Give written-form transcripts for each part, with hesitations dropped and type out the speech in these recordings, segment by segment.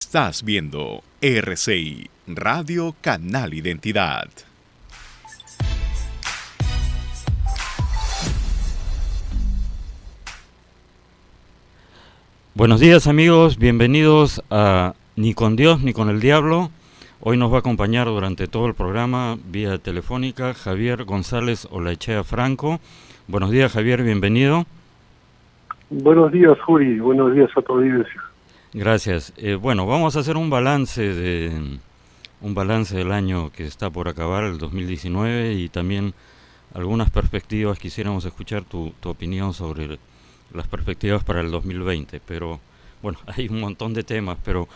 Estás viendo RCI, Radio Canal Identidad. Buenos días amigos, bienvenidos a Ni con Dios ni con el Diablo. Hoy nos va a acompañar durante todo el programa vía telefónica Javier González Olaechea Franco. Buenos días Javier, bienvenido. Buenos días Juri, buenos días a tu audiencia. Gracias. Bueno, vamos a hacer un balance del año que está por acabar, el 2019, y también algunas perspectivas. Quisiéramos escuchar tu opinión sobre las perspectivas para el 2020, pero bueno, hay un montón de temas, pero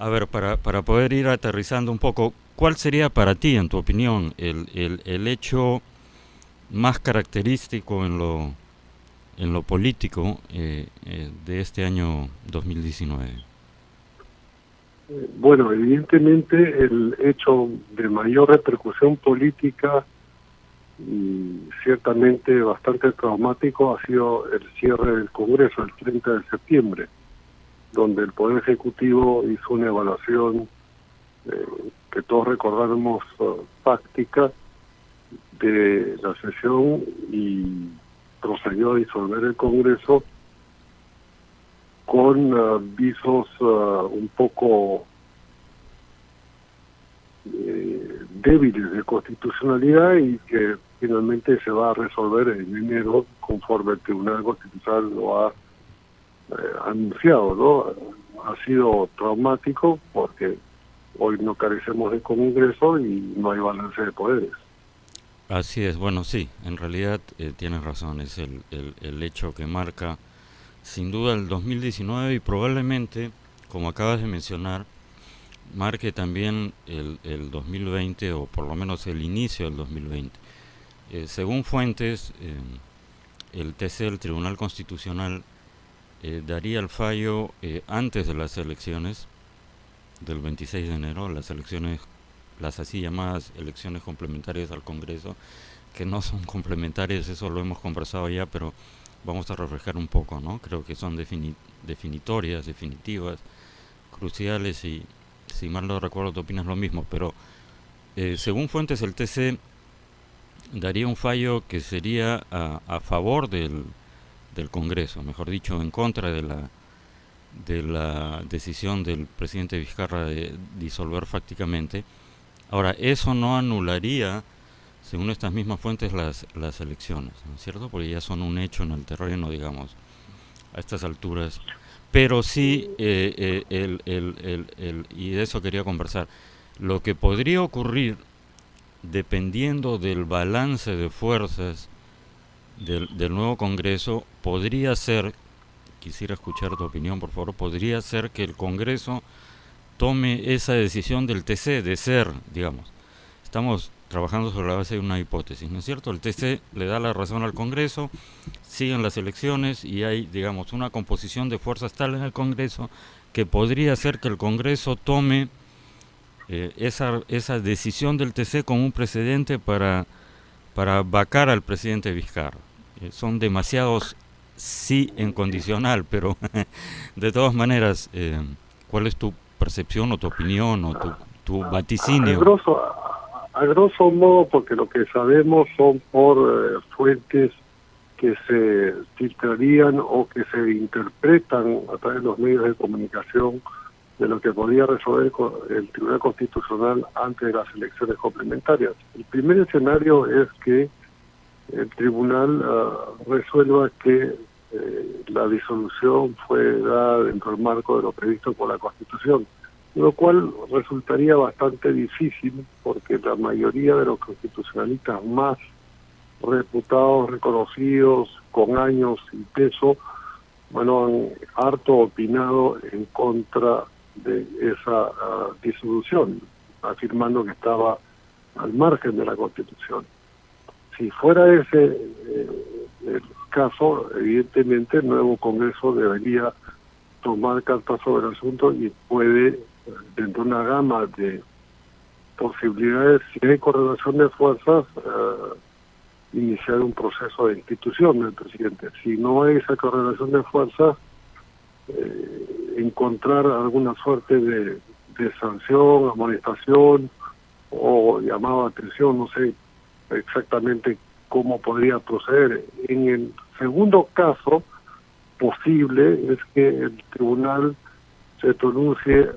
a ver, para poder ir aterrizando un poco, ¿cuál sería para ti, en tu opinión, el hecho más característico en lo político de este año 2019? Bueno, evidentemente el hecho de mayor repercusión política y ciertamente bastante traumático ha sido el cierre del Congreso el 30 de septiembre, donde el Poder Ejecutivo hizo una evaluación que todos recordamos táctica de la sesión y procedió a disolver el Congreso con visos un poco débiles de constitucionalidad y que finalmente se va a resolver en enero conforme el Tribunal Constitucional lo ha anunciado, ¿no? Ha sido traumático porque hoy no carecemos de Congreso y no hay balance de poderes. Así es, bueno, sí, en realidad tienes razón, es el hecho que marca sin duda el 2019 y probablemente, como acabas de mencionar, marque también el 2020 o por lo menos el inicio del 2020. Según fuentes, el TC, el Tribunal Constitucional, daría el fallo antes de las elecciones del 26 de enero, las así llamadas elecciones complementarias al Congreso, que no son complementarias, eso lo hemos conversado ya, pero vamos a refrescar un poco, ¿no? Creo que son definitorias, definitivas, cruciales y, si mal no recuerdo, tú opinas lo mismo, pero según fuentes el TC daría un fallo que sería a favor del Congreso, mejor dicho, en contra de la decisión del presidente Vizcarra de disolver fácticamente. Ahora, eso no anularía, según estas mismas fuentes, las elecciones, ¿no es cierto? Porque ya son un hecho en el terreno, digamos, a estas alturas. Pero sí, y de eso quería conversar, lo que podría ocurrir, dependiendo del balance de fuerzas del nuevo Congreso, podría ser, quisiera escuchar tu opinión, por favor, podría ser que el Congreso tome esa decisión del TC de ser, digamos, estamos trabajando sobre la base de una hipótesis, ¿no es cierto? El TC le da la razón al Congreso, siguen las elecciones y hay, digamos, una composición de fuerzas tal en el Congreso que podría ser que el Congreso tome esa decisión del TC como un precedente para vacar al presidente Vizcarra. Son demasiados sí en condicional, pero de todas maneras, ¿cuál es tu percepción o tu opinión o tu vaticinio? A grosso modo, porque lo que sabemos son por fuentes que se filtrarían o que se interpretan a través de los medios de comunicación de lo que podía resolver el Tribunal Constitucional antes de las elecciones complementarias. El primer escenario es que el Tribunal resuelva que la disolución fue dada dentro del marco de lo previsto por la Constitución, lo cual resultaría bastante difícil porque la mayoría de los constitucionalistas más reputados, reconocidos, con años y peso, bueno, han harto opinado en contra de esa disolución, afirmando que estaba al margen de la Constitución. Si fuera ese el caso, evidentemente el nuevo Congreso debería tomar cartas sobre el asunto y puede, dentro de una gama de posibilidades, si hay correlación de fuerzas, iniciar un proceso de institución del presidente. Si no hay esa correlación de fuerzas, encontrar alguna suerte de sanción, amonestación o llamado de atención, no sé exactamente cómo podría proceder. En el segundo caso posible es que el tribunal se pronuncie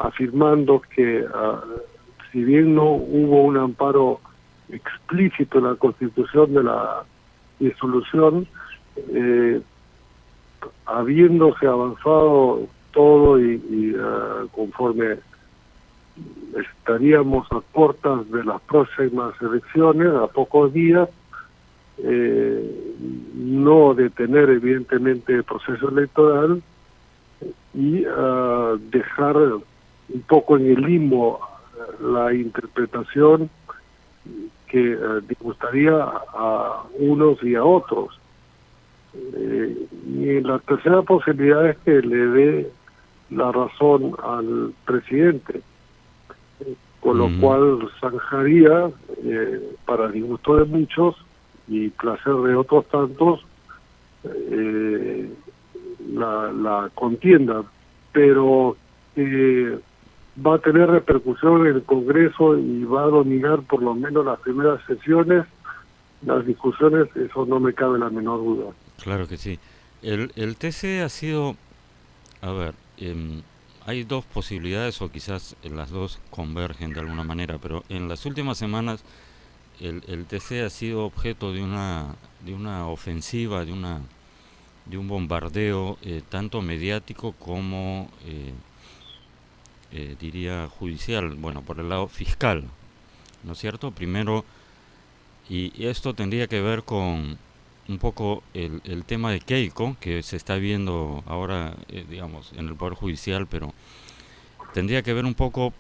afirmando que si bien no hubo un amparo explícito en la Constitución de la disolución, habiéndose avanzado todo y conforme estaríamos a puertas de las próximas elecciones, a pocos días, no detener evidentemente el proceso electoral y dejar un poco en el limbo la interpretación que disgustaría a unos y a otros. Y la tercera posibilidad es que le dé la razón al presidente, con lo cual zanjaría, para disgusto de muchos y placer de otros tantos, la contienda, pero va a tener repercusión en el Congreso y va a dominar por lo menos las primeras sesiones, las discusiones, eso no me cabe la menor duda. Claro que sí. El TC ha sido, a ver, hay dos posibilidades o quizás las dos convergen de alguna manera, pero en las últimas semanas el TC ha sido objeto de una ofensiva, de un bombardeo tanto mediático como diría judicial, bueno, por el lado fiscal, ¿no es cierto? Primero, y esto tendría que ver con un poco el tema de Keiko, que se está viendo ahora, digamos, en el Poder Judicial, pero tendría que ver un poco,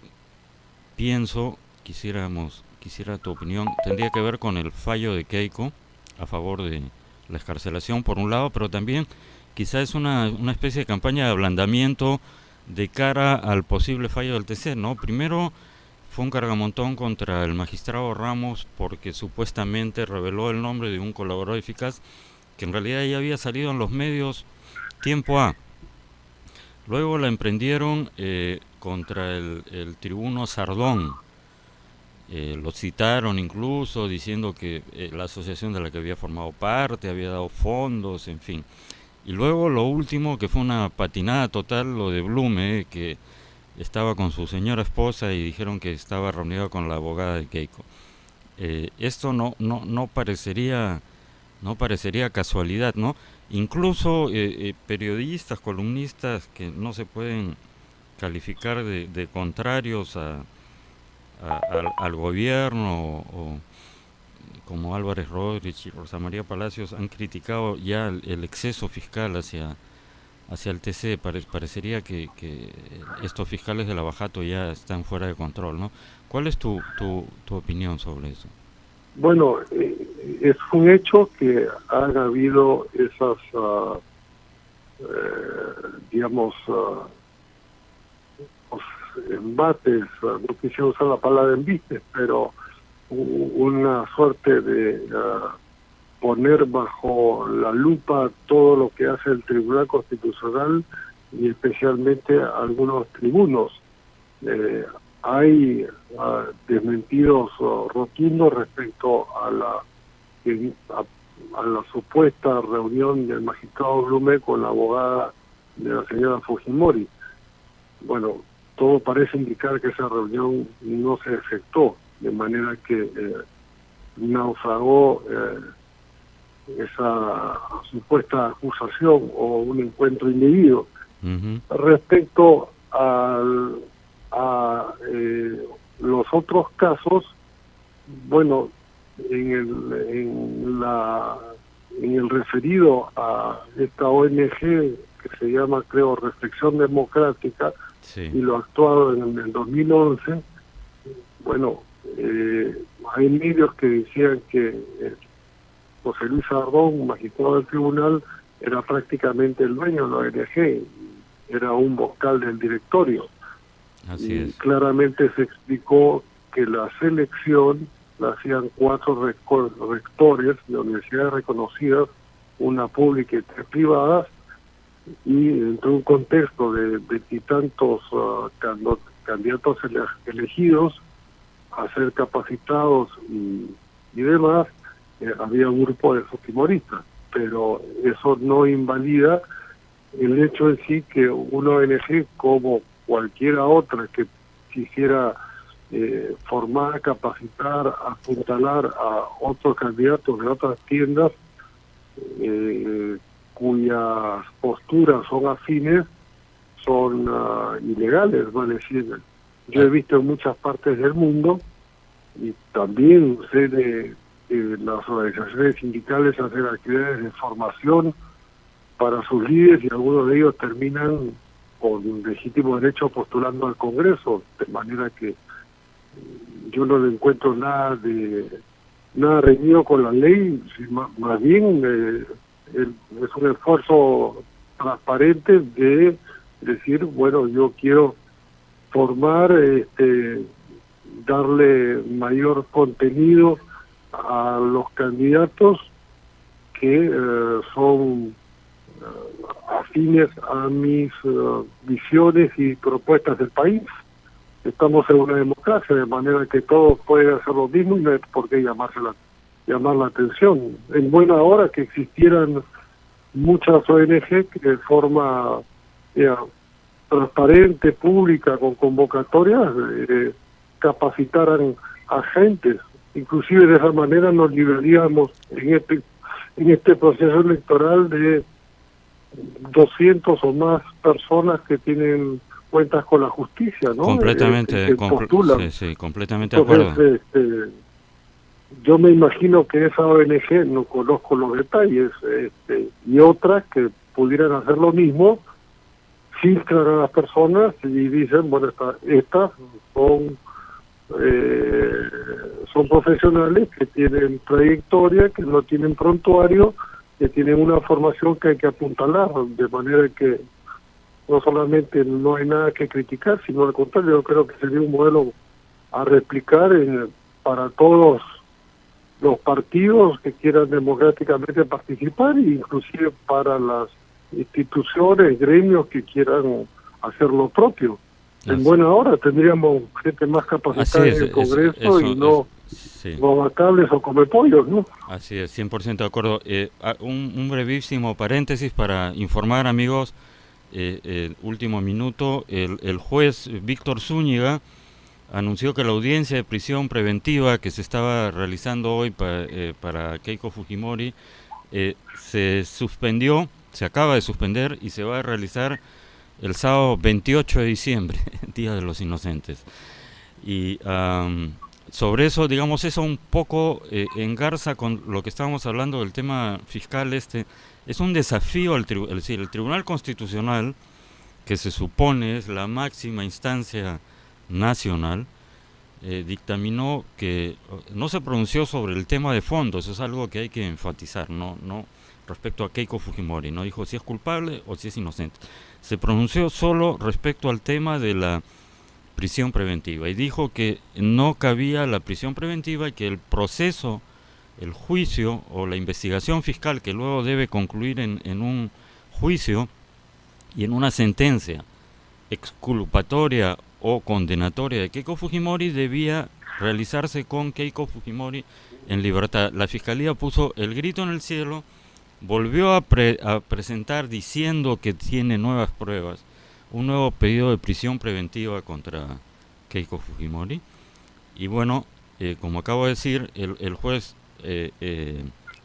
pienso, quisiera tu opinión, tendría que ver con el fallo de Keiko a favor de la excarcelación, por un lado, pero también quizás es una especie de campaña de ablandamiento de cara al posible fallo del TC, ¿no? Primero fue un cargamontón contra el magistrado Ramos porque supuestamente reveló el nombre de un colaborador eficaz que en realidad ya había salido en los medios tiempo A. Luego la emprendieron contra el tribuno Sardón. Lo citaron incluso diciendo que la asociación de la que había formado parte había dado fondos, en fin. Y luego lo último, que fue una patinada total, lo de Blume, que estaba con su señora esposa y dijeron que estaba reunido con la abogada de Keiko. Esto no parecería casualidad, ¿no? Incluso periodistas, columnistas que no se pueden calificar de contrarios al gobierno, o como Álvarez Rodríguez y Rosa María Palacios han criticado ya el exceso fiscal hacia el TC. Parecería que estos fiscales de la Bajato ya están fuera de control, ¿no? ¿Cuál es tu opinión sobre eso? Bueno, es un hecho que han habido esas, digamos, embates, no quisiera usar la palabra embistes, pero una suerte de poner bajo la lupa todo lo que hace el Tribunal Constitucional y especialmente algunos tribunos. Hay desmentidos rotundos respecto a la supuesta reunión del magistrado Blume con la abogada de la señora Fujimori. Bueno, todo parece indicar que esa reunión no se efectuó, de manera que naufragó esa supuesta acusación o un encuentro indebido. Respecto a los otros casos, bueno, en el referido a esta ONG que se llama, creo, Reflexión Democrática, sí, y lo actuado en el 2011, bueno, hay medios que decían que José Luis Sardón, magistrado del tribunal, era prácticamente el dueño de la ONG, era un vocal del directorio. Así y es. Claramente se explicó que la selección la hacían 4 rectores de universidades reconocidas, una pública y 3 privadas, y entre un contexto de veintitantos candidatos elegidos a ser capacitados y demás, había un grupo de fujimoristas, pero eso no invalida el hecho en sí que una ONG como cualquiera otra que quisiera formar, capacitar, apuntalar a otros candidatos de otras tiendas cuyas posturas son afines, son ilegales, vale decir. Yo he visto en muchas partes del mundo, y también sé de las organizaciones sindicales hacer actividades de formación para sus líderes, y algunos de ellos terminan con legítimo derecho postulando al Congreso, de manera que yo no le encuentro nada reñido con la ley, más bien es un esfuerzo transparente de decir, bueno, yo quiero formar, darle mayor contenido a los candidatos que son afines a mis visiones y propuestas del país. Estamos en una democracia, de manera que todos pueden hacer lo mismo y no hay por qué llamar la atención. En buena hora que existieran muchas ONG que de forma transparente, pública, con convocatorias, capacitaran agentes. Inclusive de esa manera nos libraríamos en este proceso electoral de 200 o más personas que tienen cuentas con la justicia, ¿no? Completamente, sí, completamente de acuerdo. Yo me imagino que esa ONG, no conozco los detalles, y otras que pudieran hacer lo mismo, filtran a las personas y dicen, bueno, estas son profesionales que tienen trayectoria, que no tienen prontuario, que tienen una formación que hay que apuntalar, de manera que no solamente no hay nada que criticar, sino al contrario, yo creo que sería un modelo a replicar para todos los partidos que quieran democráticamente participar, e inclusive para las instituciones, gremios que quieran hacer lo propio. En buena hora tendríamos gente más capacitada en el Congreso y no gobernables o comepollos, ¿no? Así es, 100% de acuerdo. Un brevísimo paréntesis para informar, amigos, último minuto, el juez Víctor Zúñiga anunció que la audiencia de prisión preventiva que se estaba realizando hoy para Keiko Fujimori se acaba de suspender y se va a realizar el sábado 28 de diciembre, Día de los Inocentes. Y sobre eso, digamos, eso un poco engarza con lo que estábamos hablando del tema fiscal. Es un desafío al el Tribunal Constitucional, que se supone es la máxima instancia nacional, dictaminó que no se pronunció sobre el tema de fondo. Eso es algo que hay que enfatizar, no respecto a Keiko Fujimori, no dijo si es culpable o si es inocente. Se pronunció solo respecto al tema de la prisión preventiva y dijo que no cabía la prisión preventiva y que el proceso, el juicio o la investigación fiscal que luego debe concluir en un juicio y en una sentencia exculpatoria o condenatoria de Keiko Fujimori debía realizarse con Keiko Fujimori en libertad. La Fiscalía puso el grito en el cielo, volvió a presentar diciendo que tiene nuevas pruebas, un nuevo pedido de prisión preventiva contra Keiko Fujimori. Y bueno, como acabo de decir, el juez,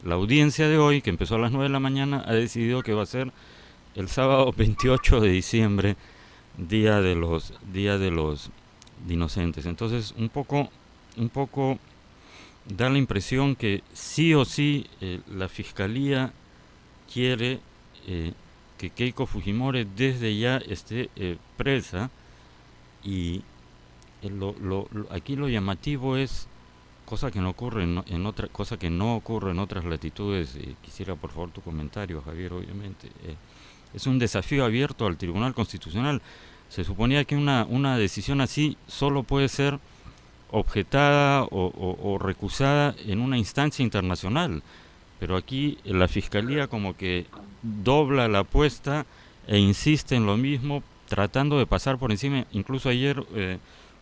la audiencia de hoy, que empezó a las 9 de la mañana, ha decidido que va a ser el sábado 28 de diciembre, Día de los Inocentes. Entonces, un poco da la impresión que sí o sí la Fiscalía quiere que Keiko Fujimori desde ya esté presa, y aquí lo llamativo es cosa que no ocurre en otras latitudes. Quisiera por favor tu comentario, Javier. Obviamente es un desafío abierto al Tribunal Constitucional. Se suponía que una decisión así solo puede ser objetada o recusada en una instancia internacional, pero aquí la Fiscalía como que dobla la apuesta e insiste en lo mismo, tratando de pasar por encima. Incluso ayer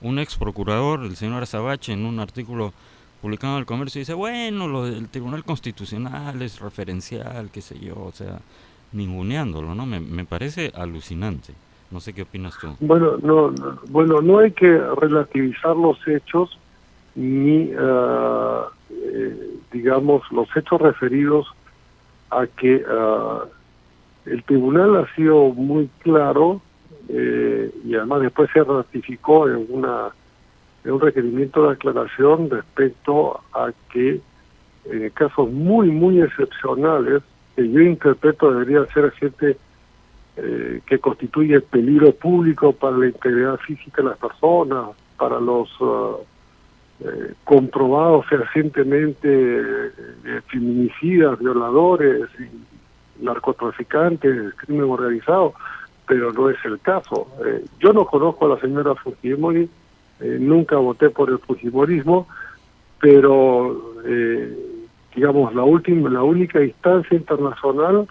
un ex procurador, el señor Azabache, en un artículo publicado en El Comercio, dice, bueno, lo del Tribunal Constitucional es referencial, qué sé yo, o sea, ninguneándolo, ¿no? Me parece alucinante. No sé qué opinas tú. Bueno, bueno, no hay que relativizar los hechos ni, digamos, los hechos referidos a que el tribunal ha sido muy claro y además después se ratificó en un requerimiento de aclaración respecto a que en casos muy excepcionales, que yo interpreto debería ser gente que constituye peligro público para la integridad física de las personas, para los comprobados fehacientemente feminicidas, violadores, narcotraficantes, crimen organizado, pero no es el caso. Yo no conozco a la señora Fujimori, nunca voté por el fujimorismo, pero digamos la única instancia internacional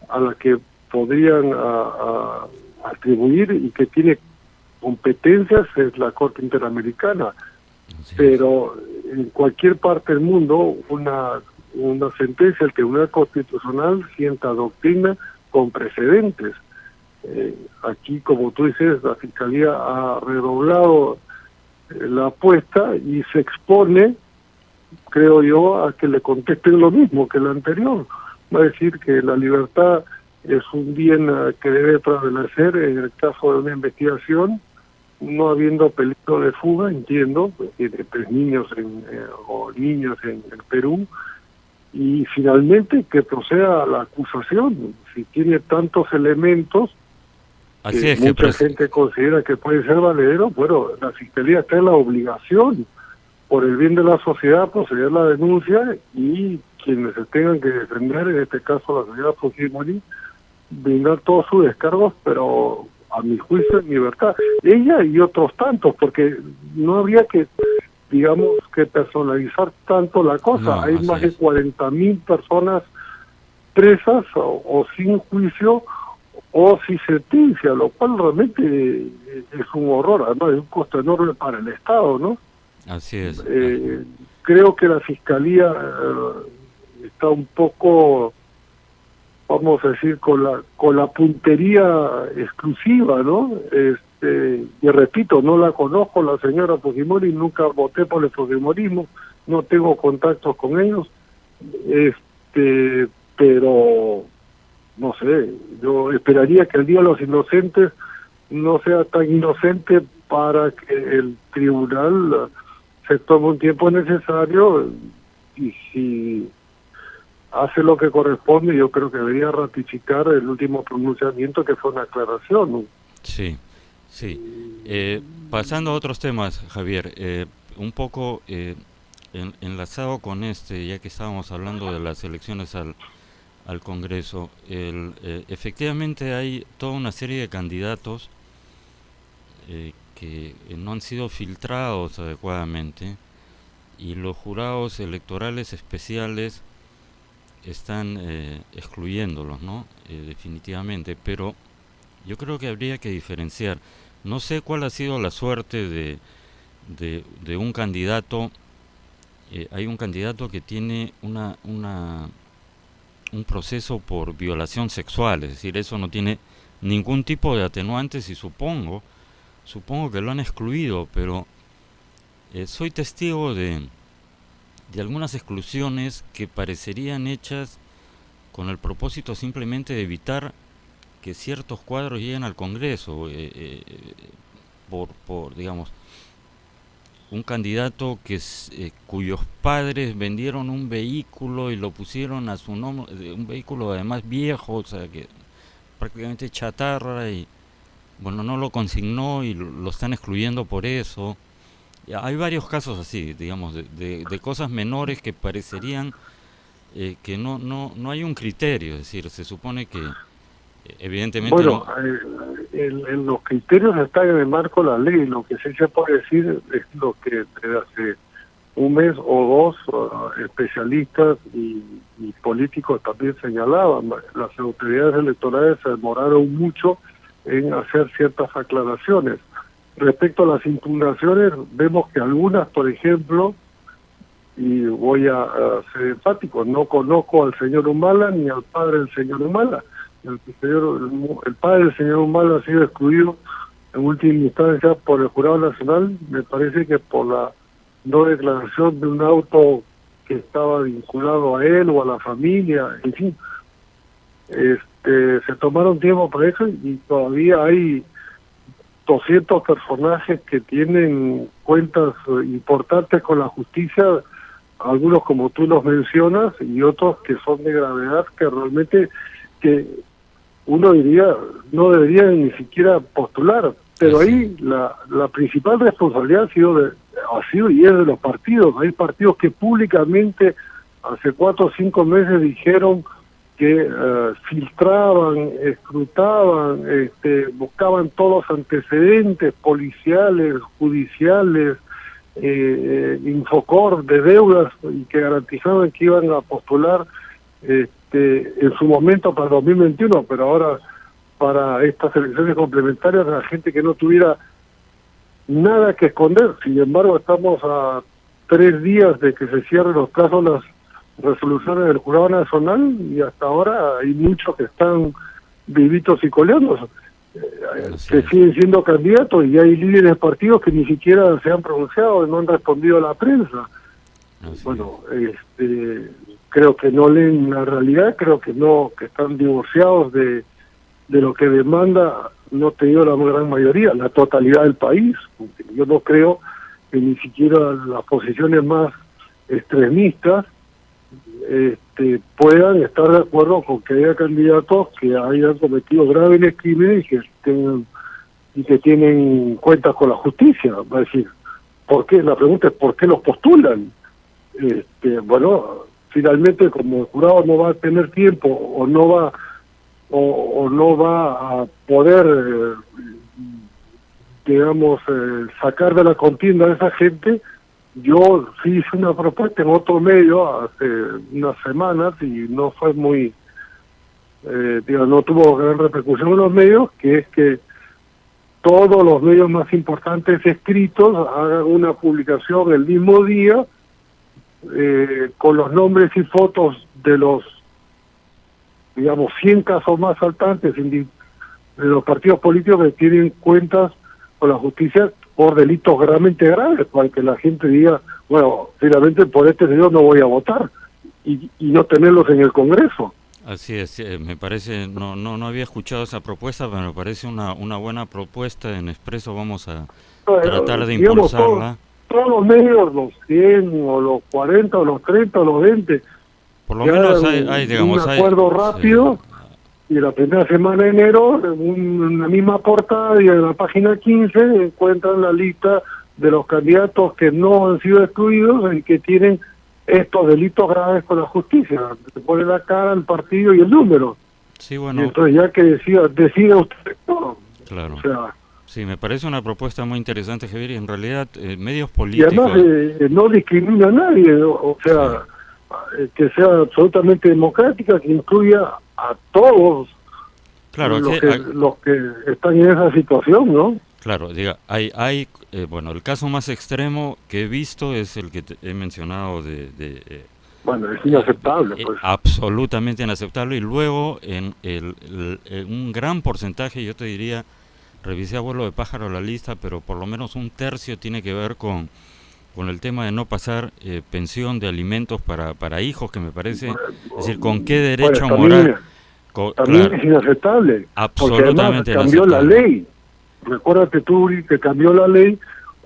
a la que podrían atribuir y que tiene competencias es la Corte Interamericana. Pero en cualquier parte del mundo una sentencia del Tribunal Constitucional sienta doctrina con precedentes. Aquí, como tú dices, la Fiscalía ha redoblado la apuesta y se expone, creo yo, a que le contesten lo mismo que el anterior. Va a decir que la libertad es un bien que debe prevalecer en el caso de una investigación, no habiendo peligro de fuga, entiendo, tiene 3 niños o niñas en Perú, y finalmente que proceda la acusación. Si tiene tantos elementos Así es, mucha gente considera que puede ser valedero, bueno, la Fiscalía está en la obligación, por el bien de la sociedad, proceder a la denuncia y quienes se tengan que defender, en este caso la señora Fujimori, brindar todos sus descargos, pero a mi juicio en libertad. Ella y otros tantos, porque no habría que, digamos, que personalizar tanto la cosa. No, hay más de 40.000 personas presas o sin juicio o sin sentencia, lo cual realmente es un horror, además es un costo enorme para el Estado, ¿no? Así es. Creo que la Fiscalía está un poco, vamos a decir, con la puntería exclusiva, ¿no? Y repito, no la conozco, la señora Fujimori, nunca voté por el fujimorismo, no tengo contactos con ellos, pero no sé, yo esperaría que el Día de los Inocentes no sea tan inocente para que el tribunal se tome un tiempo necesario y si hace lo que corresponde, yo creo que debería ratificar el último pronunciamiento que fue una aclaración, ¿no? Sí, sí. Pasando a otros temas, Javier, un poco enlazado con ya que estábamos hablando de las elecciones al Congreso, efectivamente hay toda una serie de candidatos que no han sido filtrados adecuadamente y los jurados electorales especiales están excluyéndolos, ¿no? Definitivamente, pero yo creo que habría que diferenciar. No sé cuál ha sido la suerte de un candidato. Hay un candidato que tiene un proceso por violación sexual, es decir, eso no tiene ningún tipo de atenuantes y supongo que lo han excluido, pero soy testigo de algunas exclusiones que parecerían hechas con el propósito simplemente de evitar que ciertos cuadros lleguen al Congreso, por digamos, un candidato cuyos padres vendieron un vehículo y lo pusieron a su nombre, un vehículo además viejo, o sea, que prácticamente chatarra, y bueno, no lo consignó y lo están excluyendo por eso. Hay varios casos así, digamos, de cosas menores que parecerían que no hay un criterio, es decir, se supone que evidentemente bueno, los criterios están en el marco de la ley. Lo que sí se puede decir es lo que desde hace un mes o dos, especialistas y políticos también señalaban. Las autoridades electorales se demoraron mucho en hacer ciertas aclaraciones. Respecto a las impugnaciones, vemos que algunas, por ejemplo, y voy a ser enfático, no conozco al señor Humala ni al padre del señor Humala. El padre del señor Humala ha sido excluido en última instancia por el Jurado Nacional, me parece que por la no declaración de un auto que estaba vinculado a él o a la familia, en fin. Se tomaron tiempo para eso y todavía hay 200 personajes que tienen cuentas importantes con la justicia, algunos como tú los mencionas y otros que son de gravedad que realmente que uno diría no debería ni siquiera postular, pero ahí la principal responsabilidad ha sido y es de los partidos. Hay partidos que públicamente hace 4 o 5 meses dijeron que filtraban, escrutaban, buscaban todos los antecedentes policiales, judiciales, Infocor de deudas y que garantizaban que iban a postular en su momento para 2021, pero ahora para estas elecciones complementarias la gente que no tuviera nada que esconder. Sin embargo, estamos a 3 días de que se cierren los plazos las resoluciones del Jurado Nacional y hasta ahora hay muchos que están vivitos y coleando, que siguen siendo candidatos y hay líderes de partidos que ni siquiera se han pronunciado y no han respondido a la prensa. Bueno, creo que no leen la realidad, creo que no, que están divorciados de lo que demanda, no te digo la gran mayoría, la totalidad del país. Yo no creo que ni siquiera las posiciones más extremistas puedan estar de acuerdo con que haya candidatos que hayan cometido graves crímenes y que tienen cuentas con la justicia. Va a decir, ¿por qué? La pregunta es ¿por qué los postulan? Bueno, finalmente como el jurado no va a tener tiempo o no va a poder sacar de la contienda a esa gente. Yo sí hice una propuesta en otro medio hace unas semanas y no fue muy, no tuvo gran repercusión en los medios, que es que todos los medios más importantes escritos hagan una publicación el mismo día con los nombres y fotos de los 100 casos más saltantes de los partidos políticos que tienen cuentas con la justicia por delitos realmente graves, para que la gente diga, bueno, finalmente por este señor no voy a votar, y no tenerlos en el Congreso. Así es, me parece, no había escuchado esa propuesta, pero me parece una buena propuesta. En Expreso vamos a tratar de impulsarla. Todos los medios, los 100 o los 40 o los 30 o los 20, por lo menos hay digamos, un acuerdo rápido. Sí. Y la primera semana de enero, en una misma portada y en la página 15 encuentran la lista de los candidatos que no han sido excluidos y que tienen estos delitos graves con la justicia. Se pone la cara, el partido y el número. Sí, bueno. Y entonces ya que decida usted todo. Claro. O sea, sí, me parece una propuesta muy interesante, Javier, y en realidad medios políticos... Y además no discrimina a nadie, o sea, que sea absolutamente democrática, que incluya a todos, claro, los que están en esa situación, ¿no? Claro, diga, hay bueno, el caso más extremo que he visto es el que he mencionado bueno, es inaceptable, pues. Absolutamente inaceptable, y luego en un gran porcentaje, yo te diría, revisé a vuelo de pájaro la lista, pero por lo menos un tercio tiene que ver con el tema de no pasar pensión de alimentos para hijos, que me parece, es decir, ¿con qué derecho moral? También es inaceptable, absolutamente porque cambió la ley. Recuérdate tú que cambió la ley.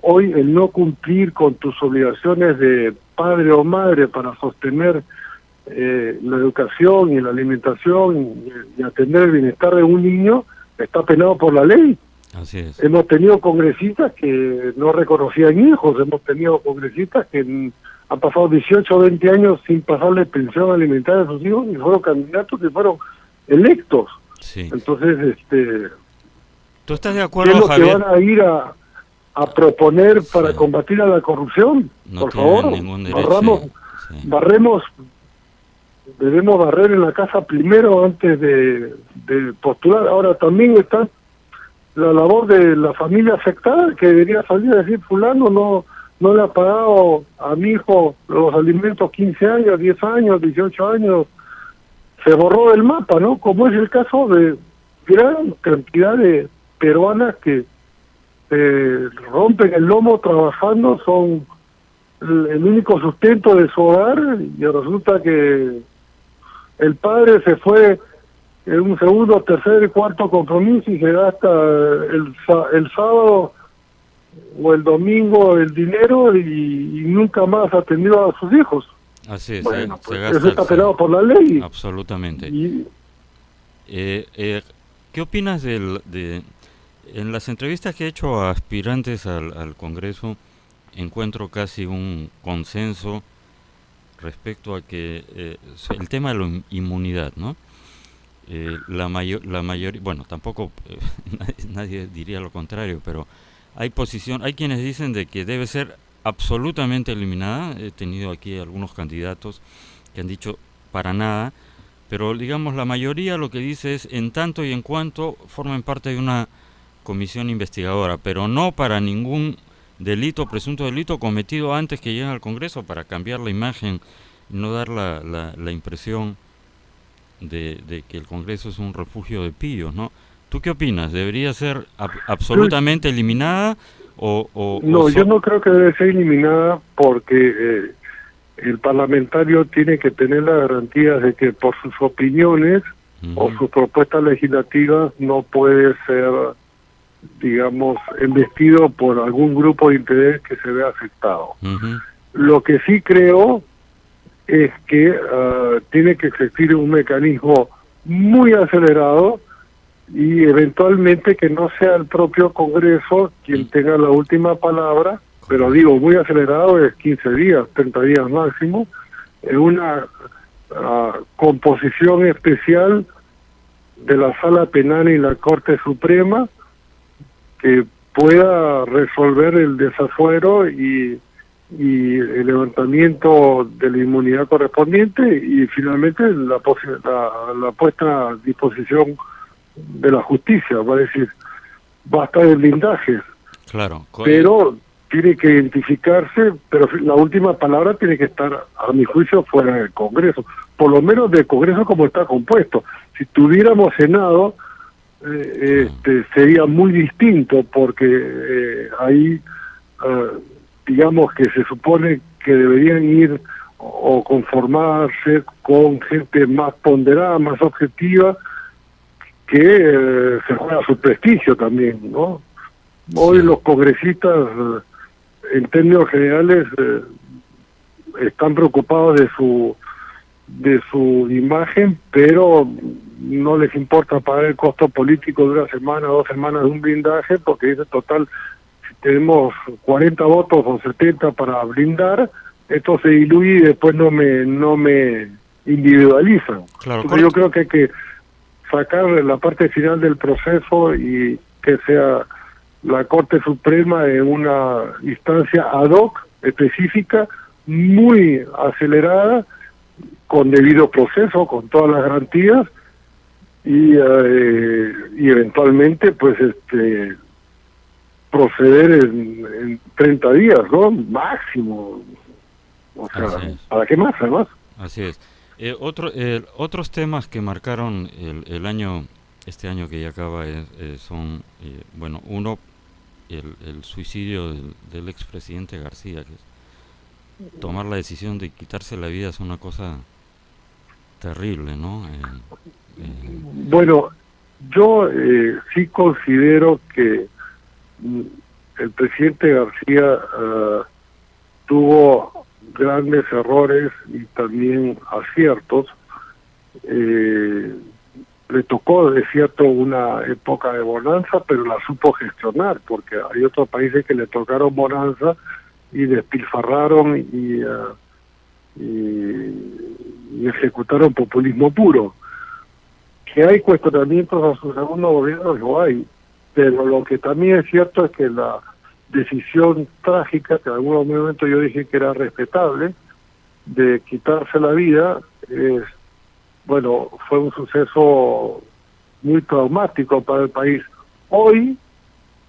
Hoy el no cumplir con tus obligaciones de padre o madre para sostener la educación y la alimentación y atender el bienestar de un niño está penado por la ley. Así es. Hemos tenido congresistas que no reconocían hijos, hemos tenido congresistas que han pasado 18 o 20 años sin pasarle pensión alimentaria a sus hijos y fueron candidatos que fueron electos. Sí. Entonces, ¿tú estás de acuerdo, ¿qué es lo Javier? que van a ir a proponer para Sí. combatir a la corrupción. No Por tienen favor, ningún derecho. Sí. debemos barrer en la casa primero antes de postular. Ahora también está la labor de la familia afectada, que debería salir a decir: fulano no le ha pagado a mi hijo los alimentos 15 años, 10 años, 18 años, se borró del mapa, ¿no? Como es el caso de gran cantidad de peruanas que rompen el lomo trabajando, son el único sustento de su hogar, y resulta que el padre se fue en un segundo, tercer y cuarto compromiso y se gasta el sábado o el domingo el dinero y nunca más atendió a sus hijos. Así es, Bueno, se pues gasta eso está el- penado por la ley. Absolutamente. Y ¿Qué opinas en las entrevistas que he hecho a aspirantes al Congreso, encuentro casi un consenso respecto a que el tema de la inmunidad, ¿no? La mayoría, bueno, tampoco nadie diría lo contrario, pero hay quienes dicen de que debe ser absolutamente eliminada. He tenido aquí algunos candidatos que han dicho para nada, pero digamos la mayoría lo que dice es en tanto y en cuanto formen parte de una comisión investigadora, pero no para ningún delito, presunto delito cometido antes que lleguen al Congreso, para cambiar la imagen, no dar la impresión de que el Congreso es un refugio de pillos, ¿no? ¿Tú qué opinas? ¿Debería ser absolutamente eliminada no, yo no creo que debe ser eliminada, porque el parlamentario tiene que tener la garantía de que por sus opiniones o sus propuestas legislativas no puede ser, digamos, embestido por algún grupo de interés que se vea afectado? Lo que sí creo es que tiene que existir un mecanismo muy acelerado y eventualmente que no sea el propio Congreso quien tenga la última palabra, pero digo, muy acelerado es 15 días, 30 días máximo, en una composición especial de la Sala Penal y la Corte Suprema que pueda resolver el desafuero y el levantamiento de la inmunidad correspondiente y finalmente la puesta a disposición de la justicia, va a decir, basta de blindajes. Claro. Pero tiene que identificarse, pero la última palabra tiene que estar, a mi juicio, fuera del Congreso, por lo menos del Congreso como está compuesto. Si tuviéramos Senado, sería muy distinto, porque ahí digamos que se supone que deberían ir o conformarse con gente más ponderada, más objetiva, que se juega su prestigio también, ¿no? Hoy los congresistas, en términos generales, están preocupados de su imagen, pero no les importa pagar el costo político de una semana, 2 semanas de un blindaje, porque dice, total, si tenemos 40 votos o 70 para blindar, esto se diluye y después no me individualizan. Claro, Entonces yo creo que hay que sacar la parte final del proceso y que sea la Corte Suprema en una instancia ad hoc, específica, muy acelerada, con debido proceso, con todas las garantías, y eventualmente pues proceder en 30 días, ¿no? Máximo. O sea, ¿para qué más, además? Así es. Otros temas que marcaron este año que ya acaba, son, bueno, uno, el suicidio del expresidente García, que es tomar la decisión de quitarse la vida, es una cosa terrible, ¿no? Bueno, yo sí considero que el presidente García tuvo grandes errores y también aciertos. Le tocó, es cierto, una época de bonanza, pero la supo gestionar, porque hay otros países que le tocaron bonanza y despilfarraron y ejecutaron populismo puro. Que hay cuestionamientos a su segundo gobierno, lo hay, pero lo que también es cierto es que la decisión trágica, que en algún momento yo dije que era respetable, de quitarse la vida, bueno, fue un suceso muy traumático para el país. Hoy,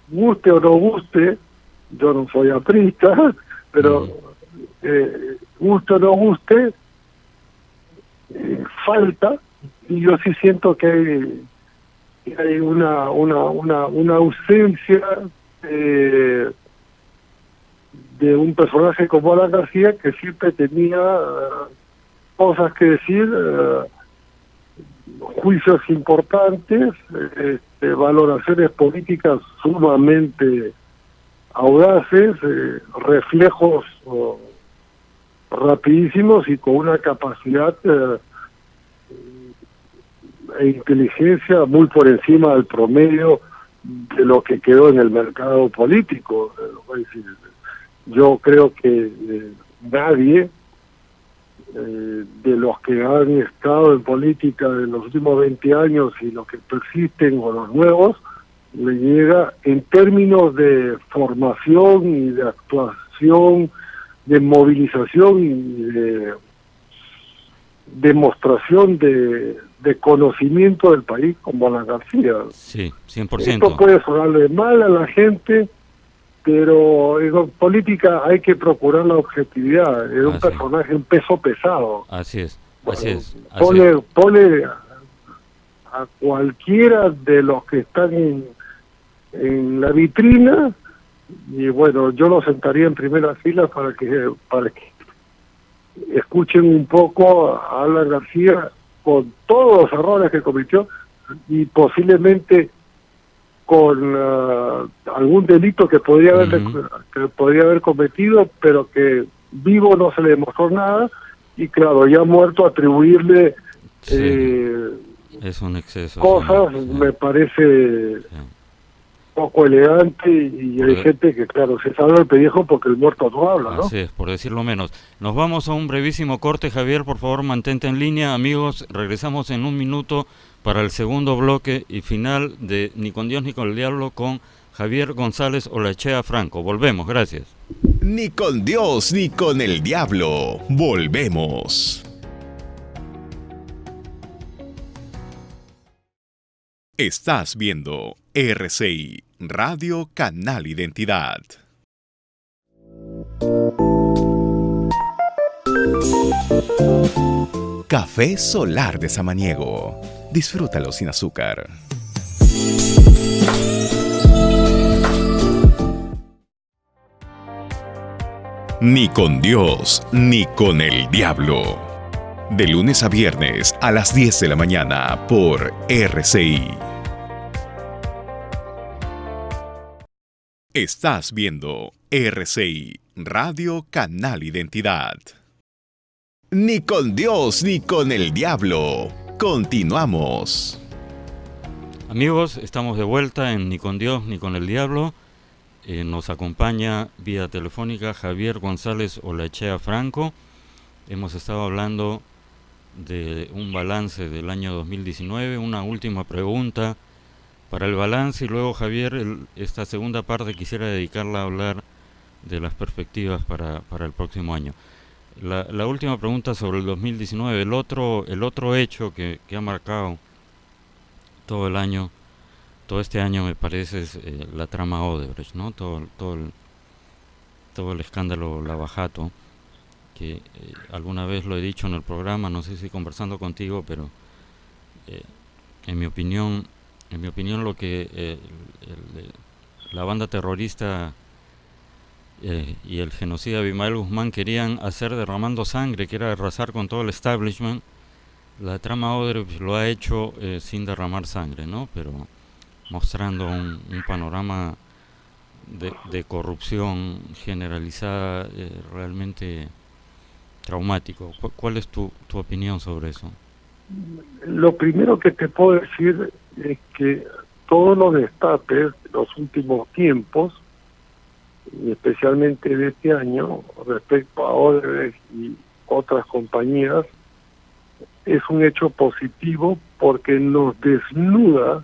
guste o no guste, yo no soy aprista, pero guste o no guste, falta, y yo sí siento que hay una ausencia de un personaje como Alan García, que siempre tenía cosas que decir, juicios importantes, valoraciones políticas sumamente audaces, reflejos rapidísimos y con una capacidad e inteligencia muy por encima del promedio de lo que quedó en el mercado político. Es decir, yo creo que nadie de los que han estado en política en los últimos 20 años y los que persisten o los nuevos, le llega en términos de formación y de actuación, de movilización y de demostración de conocimiento del país como Alan García. Sí, 100%. Esto puede sonarle mal a la gente, pero en política hay que procurar la objetividad. Es un personaje, un peso pesado. Así es, bueno, así es. Pone a cualquiera de los que están en la vitrina, y bueno, yo lo sentaría en primera fila para que escuchen un poco a Alan García con todos los errores que cometió y posiblemente con algún delito que podría haber cometido, pero que vivo no se le demostró nada, y claro, ya muerto atribuirle es un exceso, cosas, me parece poco elegante, y hay gente que claro, se salva el pellejo porque el muerto no habla, ¿no? Así es, por decirlo menos. Nos vamos a un brevísimo corte, Javier, por favor mantente en línea. Amigos, regresamos en un minuto para el segundo bloque y final de Ni con Dios ni con el Diablo con Javier González Olaechea Franco. Volvemos, gracias. Ni con Dios ni con el diablo. Volvemos. Estás viendo RCI, Radio Canal Identidad. Café Solar de Samaniego. Disfrútalo sin azúcar. Ni con Dios ni con el diablo. De lunes a viernes a las 10 de la mañana por RCI. Estás viendo RCI, Radio Canal Identidad. Ni con Dios ni con el diablo. Continuamos. Amigos, estamos de vuelta en Ni con Dios ni con el diablo. Nos acompaña vía telefónica Javier González Olaechea Franco. Hemos estado hablando de un balance del año 2019, una última pregunta para el balance, y luego Javier, esta segunda parte quisiera dedicarla a hablar de las perspectivas para el próximo año. La última pregunta sobre el 2019, el otro hecho que ha marcado todo el año, todo este año me parece es la trama Odebrecht, ¿no? Todo el escándalo Lavajato, que alguna vez lo he dicho en el programa, no sé si conversando contigo, pero en mi opinión lo que la banda terrorista y el genocida Abimael Guzmán querían hacer derramando sangre, que era arrasar con todo el establishment, la trama Odebrecht lo ha hecho sin derramar sangre, ¿no? Pero mostrando un panorama de corrupción generalizada realmente traumático. ¿Cuál es tu opinión sobre eso? Lo primero que te puedo decir es que todos los destapes de los últimos tiempos, y especialmente de este año, respecto a Odebrecht y otras compañías, es un hecho positivo porque nos desnuda,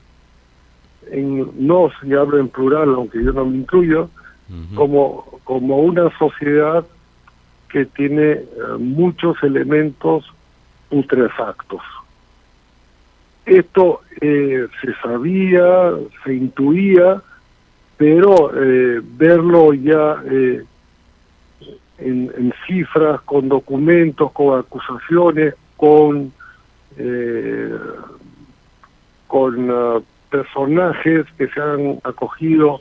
no si hablo en plural, aunque yo no me incluyo, como una sociedad que tiene muchos elementos putrefactos. Esto se sabía, se intuía, pero verlo ya en cifras, con documentos, con acusaciones, con personajes que se han acogido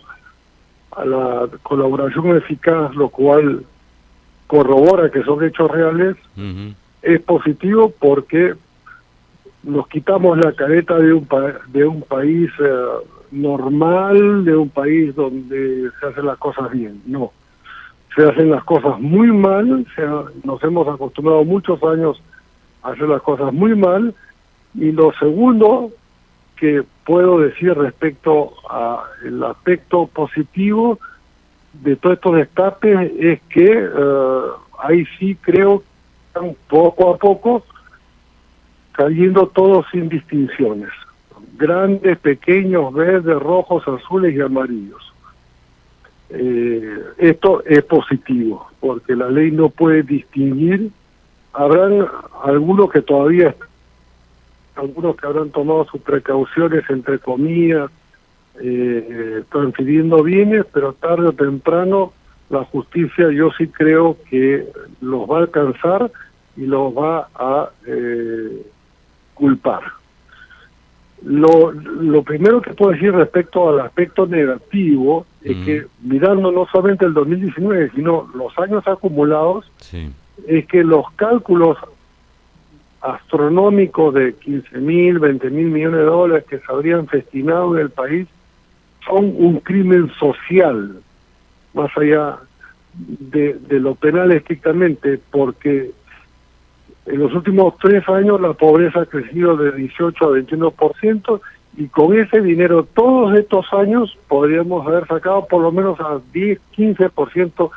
a la colaboración eficaz, lo cual corrobora que son hechos reales, es positivo porque nos quitamos la careta de un país normal, de un país donde se hacen las cosas bien. No, se hacen las cosas muy mal, nos hemos acostumbrado muchos años a hacer las cosas muy mal, y lo segundo que puedo decir respecto al aspecto positivo de todos estos destapes es que ahí sí creo que están poco a poco cayendo todos sin distinciones, grandes, pequeños, verdes, rojos, azules y amarillos. Esto es positivo, porque la ley no puede distinguir. Habrán algunos que todavía, algunos que habrán tomado sus precauciones, entre comillas, transfiriendo bienes, pero tarde o temprano la justicia, yo sí creo que los va a alcanzar y los va a culpar. Lo primero que puedo decir respecto al aspecto negativo es que, mirando no solamente el 2019, sino los años acumulados, es que los cálculos astronómicos de 15.000, 20.000 millones de dólares que se habrían festinado en el país son un crimen social, más allá de lo penal estrictamente, porque en los últimos 3 años la pobreza ha crecido de 18 a 21%, y con ese dinero todos estos años podríamos haber sacado por lo menos a 10, 15%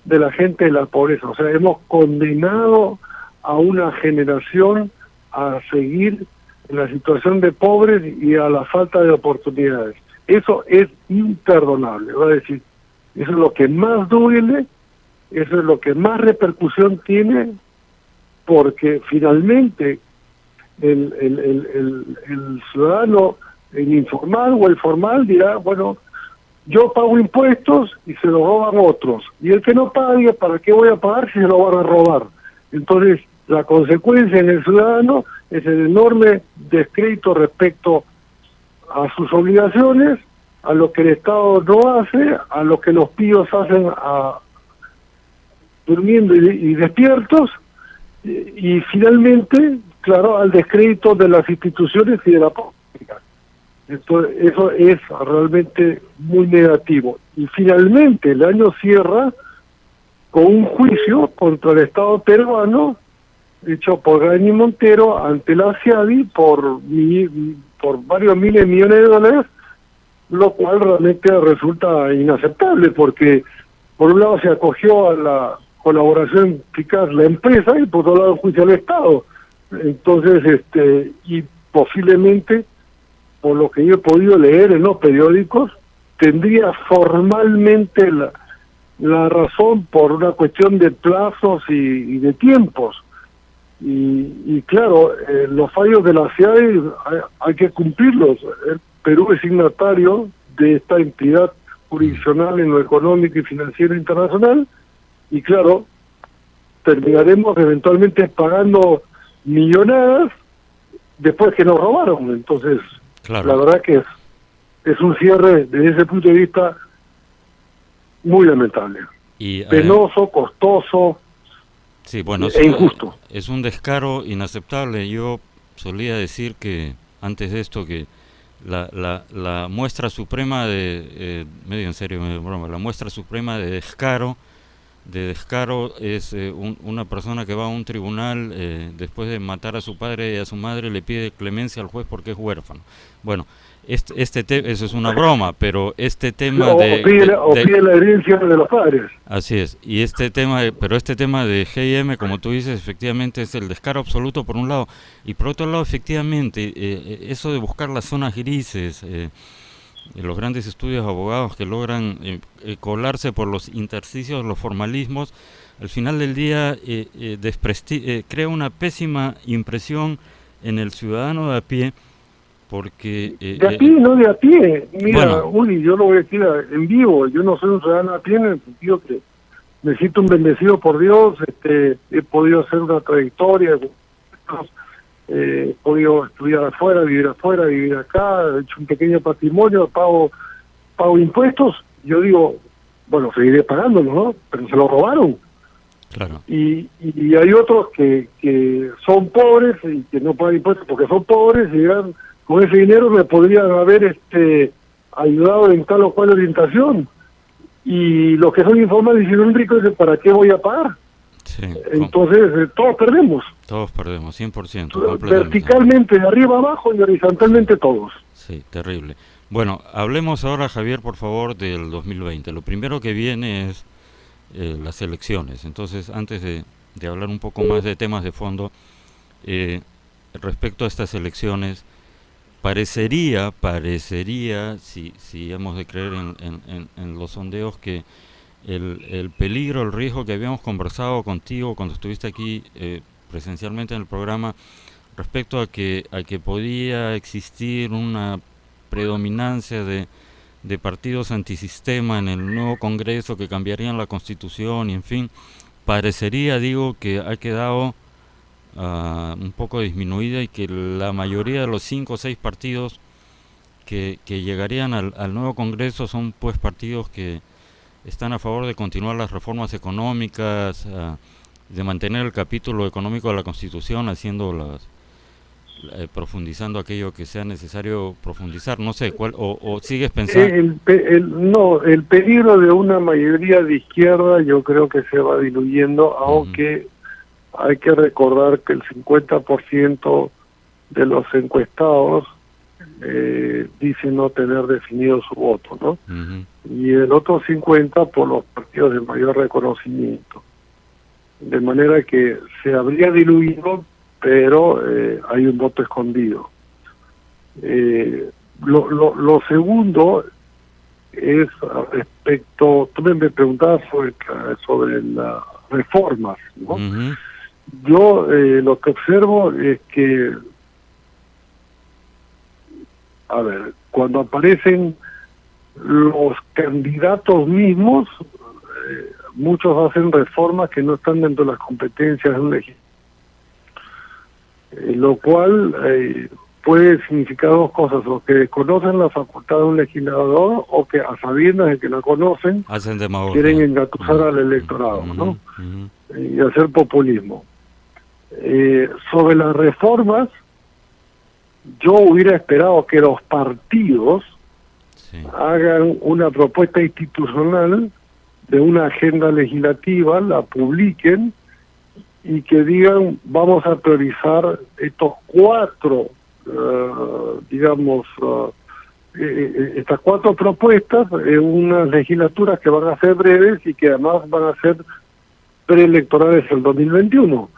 de la gente de la pobreza. O sea, hemos condenado a una generación a seguir en la situación de pobres y a la falta de oportunidades. Eso es imperdonable, va a decir, eso es lo que más duele, eso es lo que más repercusión tiene, porque finalmente el ciudadano, el informal o el formal dirá, bueno, yo pago impuestos y se lo roban otros, y el que no pague, ¿para qué voy a pagar si se lo van a robar? Entonces, la consecuencia en el ciudadano es el enorme descrédito respecto a sus obligaciones, a lo que el Estado no hace, a lo que los píos hacen durmiendo y despiertos, y finalmente, claro, al descrédito de las instituciones y de la política. Eso es realmente muy negativo. Y finalmente el año cierra con un juicio contra el Estado peruano hecho por Gani Montero ante la CIADI por varios miles de millones de dólares, lo cual realmente resulta inaceptable, porque por un lado se acogió a la colaboración eficaz la empresa y por otro lado juicio al Estado. Entonces, y posiblemente, por lo que yo he podido leer en los periódicos, tendría formalmente la razón por una cuestión de plazos y de tiempos. Y claro, los fallos de la CIADI hay que cumplirlos. El Perú es signatario de esta entidad jurisdiccional en lo económico y financiero internacional, y claro, terminaremos eventualmente pagando millonadas después que nos robaron. Entonces, claro, la verdad que es un cierre desde ese punto de vista muy lamentable, y penoso, costoso, sí, bueno, e injusto. Es un descaro inaceptable. Yo solía decir que antes de esto que la muestra suprema de medio en serio, medio en broma, la muestra suprema de descaro es una persona que va a un tribunal después de matar a su padre y a su madre, le pide clemencia al juez porque es huérfano. Bueno, eso es una broma, pero este tema pide la herencia de los padres. Así es, y este tema de G&M, como tú dices, efectivamente es el descaro absoluto por un lado, y por otro lado, efectivamente, eso de buscar las zonas grises, los grandes estudios de abogados que logran colarse por los intersticios, los formalismos, al final del día crea una pésima impresión en el ciudadano de a pie, porque... de a pie, no de a pie. Mira, bueno, Uli, yo lo voy a decir en vivo, yo no soy un ciudadano a pie en el sentido que me siento un bendecido por Dios, he podido hacer una trayectoria, he podido estudiar afuera, vivir acá, he hecho un pequeño patrimonio, pago impuestos. Yo digo, bueno, seguiré pagándolo, ¿no? Pero se lo robaron. claro. Y hay otros que son pobres y que no pagan impuestos porque son pobres y dirán, con ese dinero me podrían haber ayudado en tal o cual orientación. Y los que son informales y son ricos dicen, ¿para qué voy a pagar? Sí, Entonces, todos perdemos. todos perdemos, 100%. Completamente. Verticalmente, de arriba abajo y horizontalmente todos. Sí, terrible. Bueno, hablemos ahora, Javier, por favor, del 2020. Lo primero que viene es las elecciones. Entonces, antes de hablar un poco más de temas de fondo, respecto a estas elecciones, parecería, si hemos de creer en los sondeos, que el peligro, el riesgo que habíamos conversado contigo cuando estuviste aquí presencialmente en el programa, respecto a que podía existir una predominancia de partidos antisistema en el nuevo Congreso que cambiarían la Constitución y en fin, parecería, digo, que ha quedado un poco disminuida y que la mayoría de los 5 o 6 partidos que llegarían al nuevo Congreso son pues partidos que están a favor de continuar las reformas económicas, de mantener el capítulo económico de la Constitución, profundizando aquello que sea necesario profundizar. No sé, ¿cuál o sigues pensando? El peligro de una mayoría de izquierda yo creo que se va diluyendo, aunque hay que recordar que el 50% de los encuestados dice no tener definido su voto, ¿no? Y el otro 50% por los partidos de mayor reconocimiento. De manera que se habría diluido, pero hay un voto escondido. Lo segundo es respecto, tú me preguntabas sobre las reformas, ¿no? Yo lo que observo es que, a ver, cuando aparecen los candidatos mismos, muchos hacen reformas que no están dentro de las competencias de un legislador, lo cual puede significar dos cosas: o que desconocen la facultad de un legislador, o que a sabiendas de que la conocen quieren engatusar al electorado, ¿no? Y hacer populismo. Sobre las reformas, yo hubiera esperado que los partidos hagan una propuesta institucional de una agenda legislativa, la publiquen y que digan, vamos a priorizar estos 4, estas 4 propuestas en unas legislaturas que van a ser breves y que además van a ser preelectorales el 2021,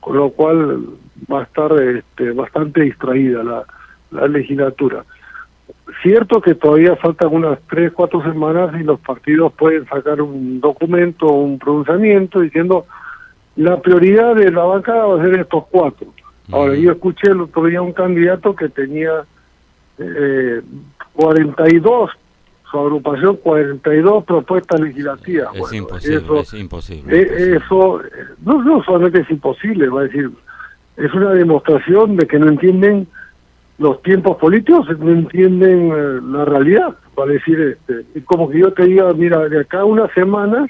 con lo cual va a estar bastante distraída la legislatura. Cierto que todavía faltan unas 3-4 semanas y los partidos pueden sacar un documento, un pronunciamiento diciendo la prioridad de la bancada va a ser estos 4. Ahora, yo escuché el otro día un candidato que tenía 42, su agrupación, 42 propuestas legislativas. Es imposible. Eso no solamente es imposible, va a decir, es una demostración de que no entienden los tiempos políticos, no entienden la realidad. Va a decir, es como que yo te diga, mira, de acá a una semana,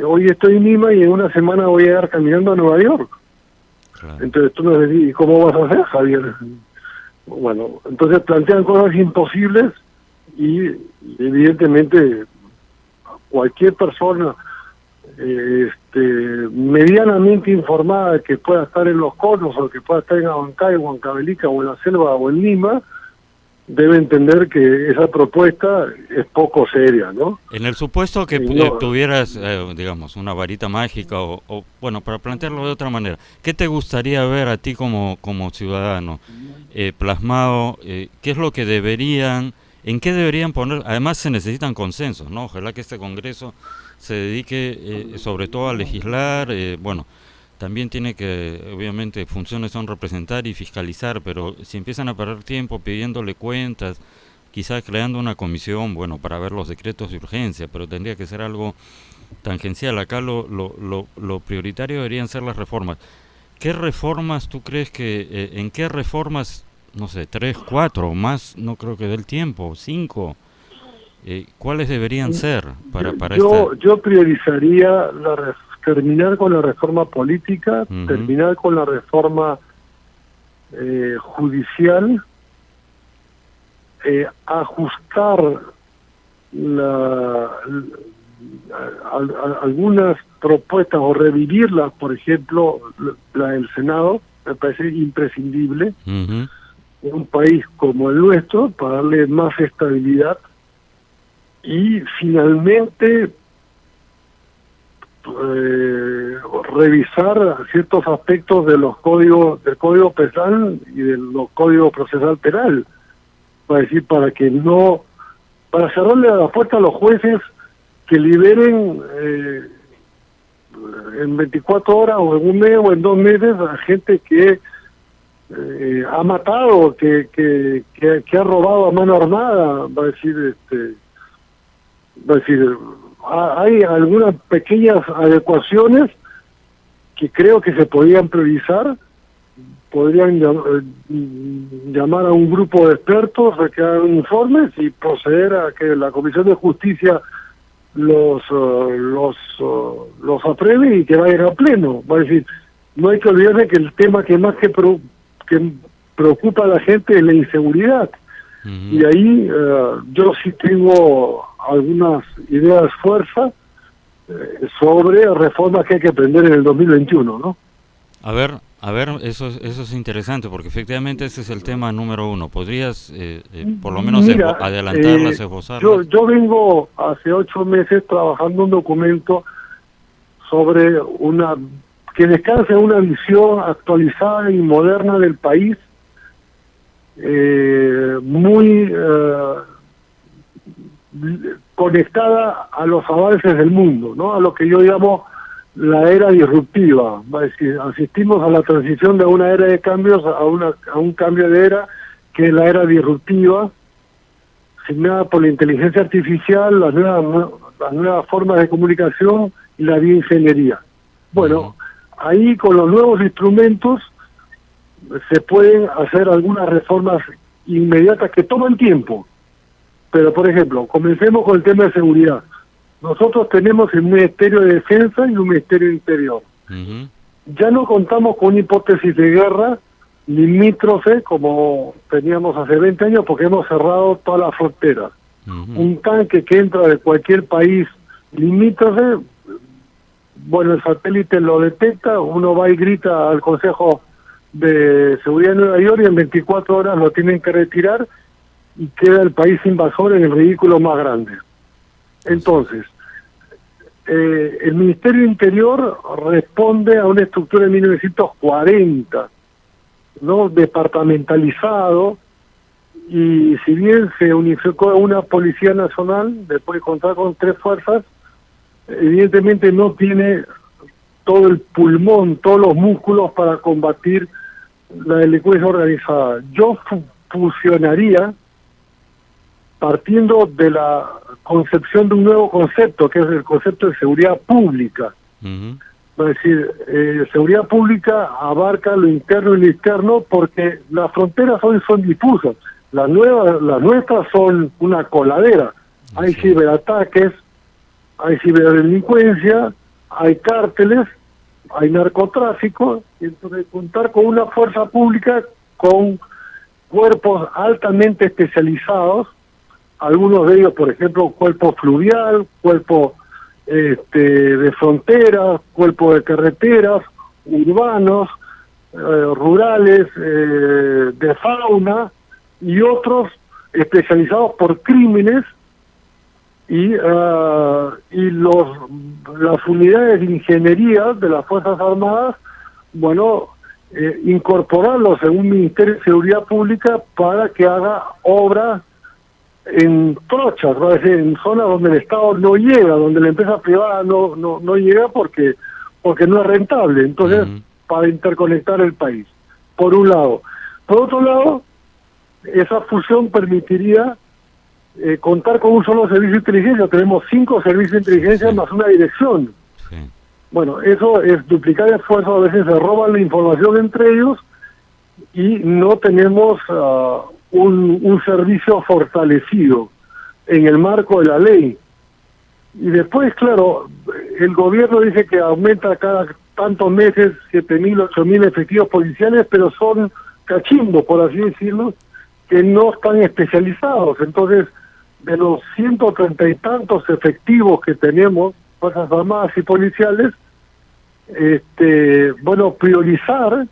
hoy estoy en Lima y en una semana voy a ir caminando a Nueva York. Claro. Entonces tú me decís, ¿y cómo vas a hacer, Javier? Bueno, entonces plantean cosas imposibles y evidentemente cualquier persona medianamente informada que pueda estar en Los Conos o que pueda estar en Abancay, o en Huancavelica o en la Selva o en Lima debe entender que esa propuesta es poco seria, ¿no? En el supuesto que tuvieras, digamos, una varita mágica o, bueno, para plantearlo de otra manera, ¿qué te gustaría ver a ti como ciudadano plasmado? ¿Qué es lo que deberían ¿En qué deberían poner? Además se necesitan consensos, ¿no? Ojalá que este Congreso se dedique sobre todo a legislar, bueno, también tiene que, obviamente, funciones son representar y fiscalizar, pero si empiezan a perder tiempo pidiéndole cuentas, quizás creando una comisión, bueno, para ver los decretos de urgencia, pero tendría que ser algo tangencial. Acá lo prioritario deberían ser las reformas. ¿Qué reformas tú crees que, en qué reformas, no sé, 3, 4 o más, no creo que dé el tiempo, 5, cuáles deberían ser para yo priorizaría terminar con la reforma política, terminar con la reforma judicial, ajustar algunas propuestas o revivirlas, por ejemplo, la del Senado, me parece imprescindible en un país como el nuestro para darle más estabilidad, y finalmente revisar ciertos aspectos de los códigos, del Código Penal y del Código Procesal Penal, para que no, para cerrarle la puerta a los jueces que liberen en 24 horas o en un mes o en 2 meses a gente que ha matado, que ha robado a mano armada. Hay algunas pequeñas adecuaciones que creo que se podrían priorizar. Podrían llamar a un grupo de expertos a que hagan informes y proceder a que la Comisión de Justicia los apruebe y que vayan a pleno. Va a decir, no hay que olvidarse que el tema que más que preocupa a la gente es la inseguridad. Y ahí yo sí tengo algunas ideas fuerza sobre reformas que hay que emprender en el 2021, ¿no? A ver, eso es interesante, porque efectivamente ese es el tema número 1. ¿Podrías, por lo menos, adelantarlas, esbozarlas? Yo vengo hace 8 meses trabajando un documento sobre que descansa una visión actualizada y moderna del país, muy conectada a los avances del mundo, ¿no? A lo que yo llamo la era disruptiva. Va a decir, asistimos a la transición de una era de cambios a un cambio de era, que es la era disruptiva, signada por la inteligencia artificial, las nuevas formas de comunicación y la bioingeniería. Bueno, ahí con los nuevos instrumentos se pueden hacer algunas reformas inmediatas que toman tiempo. Pero, por ejemplo, comencemos con el tema de seguridad. Nosotros tenemos el Ministerio de Defensa y un Ministerio de Interior. Ya no contamos con una hipótesis de guerra limítrofe como teníamos hace 20 años, porque hemos cerrado todas las fronteras. Un tanque que entra de cualquier país limítrofe, bueno, el satélite lo detecta, uno va y grita al Consejo de Seguridad de Nueva York y en 24 horas lo tienen que retirar y queda el país invasor en el ridículo más grande. Entonces, el Ministerio de Interior responde a una estructura de 1940, ¿no? Departamentalizado, y si bien se unificó una Policía Nacional, después de contar con 3 fuerzas, evidentemente no tiene todo el pulmón, todos los músculos para combatir la delincuencia organizada. Yo fusionaría, partiendo de la concepción de un nuevo concepto, que es el concepto de seguridad pública. Es decir, seguridad pública abarca lo interno y lo externo, porque las fronteras hoy son difusas. Las nuestras son una coladera. Hay ciberataques, hay ciberdelincuencia, hay cárteles, hay narcotráfico. Entonces, contar con una fuerza pública con cuerpos altamente especializados, algunos de ellos, por ejemplo, cuerpo fluvial, cuerpo de fronteras, cuerpo de carreteras, urbanos, rurales, de fauna, y otros especializados por crímenes, y las unidades de ingeniería de las Fuerzas Armadas, bueno, incorporarlos en un Ministerio de Seguridad Pública para que haga obras en trochas, va a decir, en zonas donde el Estado no llega, donde la empresa privada no llega porque no es rentable, entonces para interconectar el país, por un lado. Por otro lado, esa fusión permitiría contar con un solo servicio de inteligencia. Tenemos 5 servicios de inteligencia más una dirección. Sí. Bueno, eso es duplicar esfuerzos, a veces se roban la información entre ellos y no tenemos un servicio fortalecido en el marco de la ley. Y después, claro, el gobierno dice que aumenta cada tantos meses 7.000, 8.000 efectivos policiales, pero son cachimbos, por así decirlo, que no están especializados. Entonces, de los 130 y tantos efectivos que tenemos, Fuerzas Armadas y policiales, bueno, priorizar,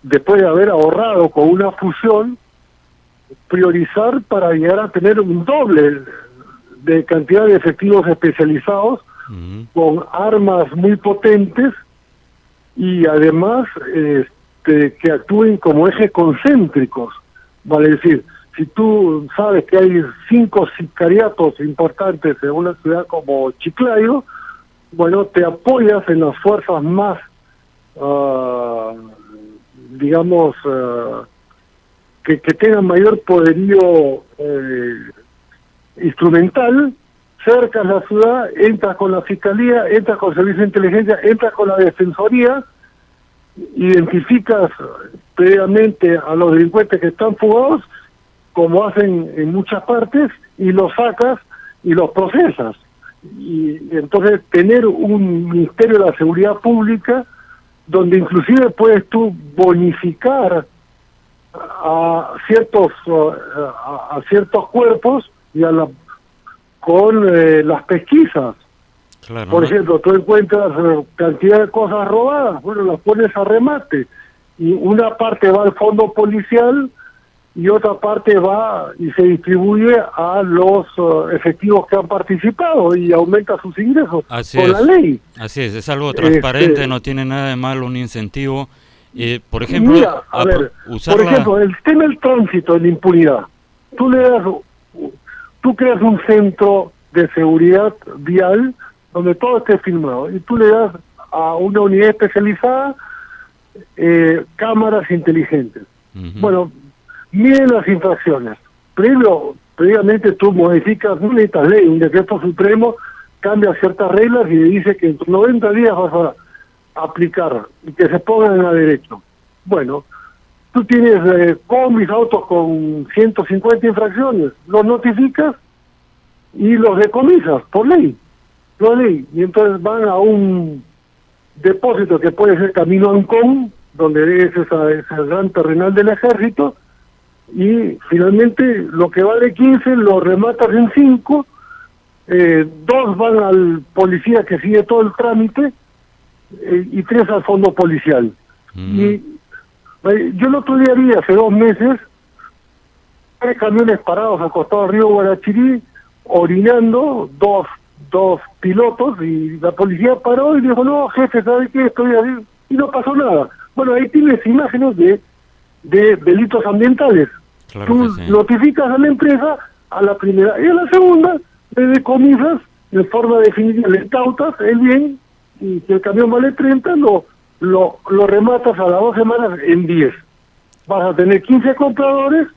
después de haber ahorrado con una fusión, priorizar para llegar a tener un doble de cantidad de efectivos especializados, con armas muy potentes y además que actúen como ejes concéntricos. Vale decir, si tú sabes que hay 5 sicariatos importantes en una ciudad como Chiclayo, bueno, te apoyas en las fuerzas más, digamos, que tengan mayor poderío instrumental, cercas la ciudad, entras con la fiscalía, entras con el servicio de inteligencia, entras con la defensoría, identificas previamente a los delincuentes que están fugados, como hacen en muchas partes, y los sacas y los procesas. Y entonces tener un Ministerio de la Seguridad Pública donde inclusive puedes tú bonificar a ciertos cuerpos y con las pesquisas. Claro, Por ¿no? ejemplo, tú encuentras cantidad de cosas robadas, bueno, las pones a remate, y una parte va al fondo policial y otra parte va y se distribuye a los efectivos que han participado y aumenta sus ingresos Así con es. la ley. Así es algo transparente, no tiene nada de malo, un incentivo. Por ejemplo, Mira, a ver, usar por ejemplo, el tema del tránsito, de la impunidad. Tú creas un centro de seguridad vial donde todo esté filmado y tú le das a una unidad especializada cámaras inteligentes. Bueno, miden las infracciones. Previamente tú modificas, no necesitas ley, un decreto supremo cambia ciertas reglas y le dice que en 90 días vas a aplicar y que se pongan a derecho. Bueno, tú tienes combis, autos con 150 infracciones, los notificas y los decomisas por ley, y entonces van a un depósito que puede ser camino a Ancón, donde es ese gran terrenal del ejército, y finalmente lo que vale 15 lo rematas en 5, 2 van al policía que sigue todo el trámite, y 3 al fondo policial. Y yo el otro día vi, hace 2 meses, 3 camiones parados al costado del río Guarachirí, orinando, dos pilotos, y la policía paró y dijo, no, jefe, ¿sabe qué? Estoy ahí, y no pasó nada. Bueno, ahí tienes imágenes de delitos ambientales. Claro Tú que sí. notificas a la empresa a la primera, y a la segunda le decomisas de forma definitiva, le incautas el bien, y si el camión vale 30, lo rematas a las 2 semanas en 10. Vas a tener 15 compradores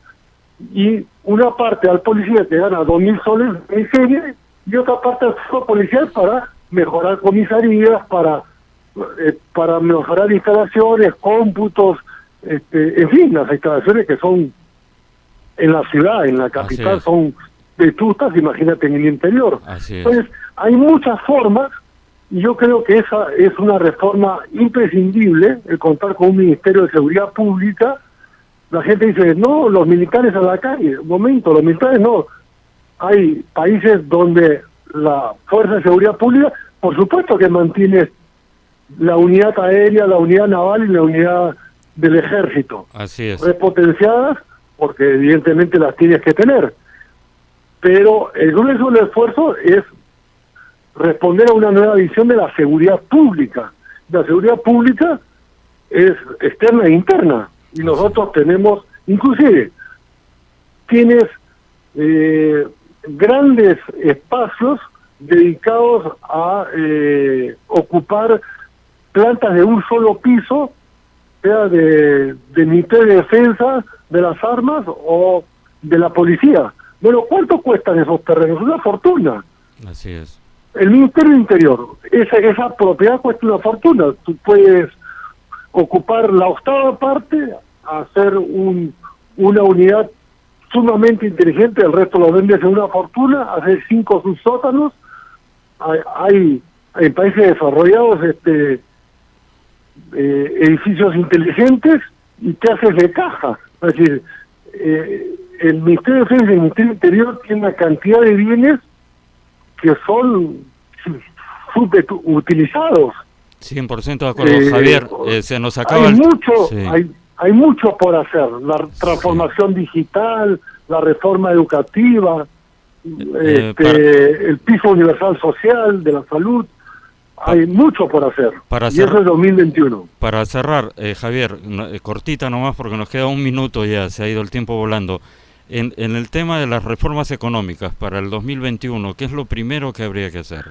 y una parte al policía que gana 2.000 soles en serie y otra parte al fondo policial para mejorar comisarías, para mejorar instalaciones, cómputos, en fin, las instalaciones que son en la ciudad, en la capital, son vetustas, imagínate en el interior. Así es. Entonces, hay muchas formas, y yo creo que esa es una reforma imprescindible, el contar con un Ministerio de Seguridad Pública. La gente dice, no, los militares a la calle. Un momento, los militares no. Hay países donde la Fuerza de Seguridad Pública, por supuesto que mantiene la unidad aérea, la unidad naval y la unidad del ejército. Así es. Repotenciadas, porque evidentemente las tienes que tener. Pero el grueso del esfuerzo es responder a una nueva visión de la seguridad pública. La seguridad pública es externa e interna. Y nosotros tenemos, inclusive, tienes grandes espacios dedicados a ocupar plantas de un solo piso, sea de Ministerio de Defensa, de las Armas o de la Policía. Bueno, ¿cuánto cuestan esos terrenos? Una fortuna. Así es. El Ministerio del Interior, esa propiedad cuesta una fortuna. Tú puedes ocupar la octava parte, hacer una unidad sumamente inteligente, el resto lo vendes en una fortuna, hacer 5 subsótanos. Hay en países desarrollados edificios inteligentes y te haces de caja. Es decir, el Ministerio de Defensa y el Ministerio del Interior tienen una cantidad de bienes que son subutilizados. 100% de acuerdo, Javier. Se nos acaba hay mucho por hacer. La transformación digital, la reforma educativa, el piso universal social de la salud. Hay mucho por hacer. Y eso es 2021. Para cerrar, Javier, cortita nomás porque nos queda 1 minuto ya, se ha ido el tiempo volando. En el tema de las reformas económicas para el 2021, ¿qué es lo primero que habría que hacer?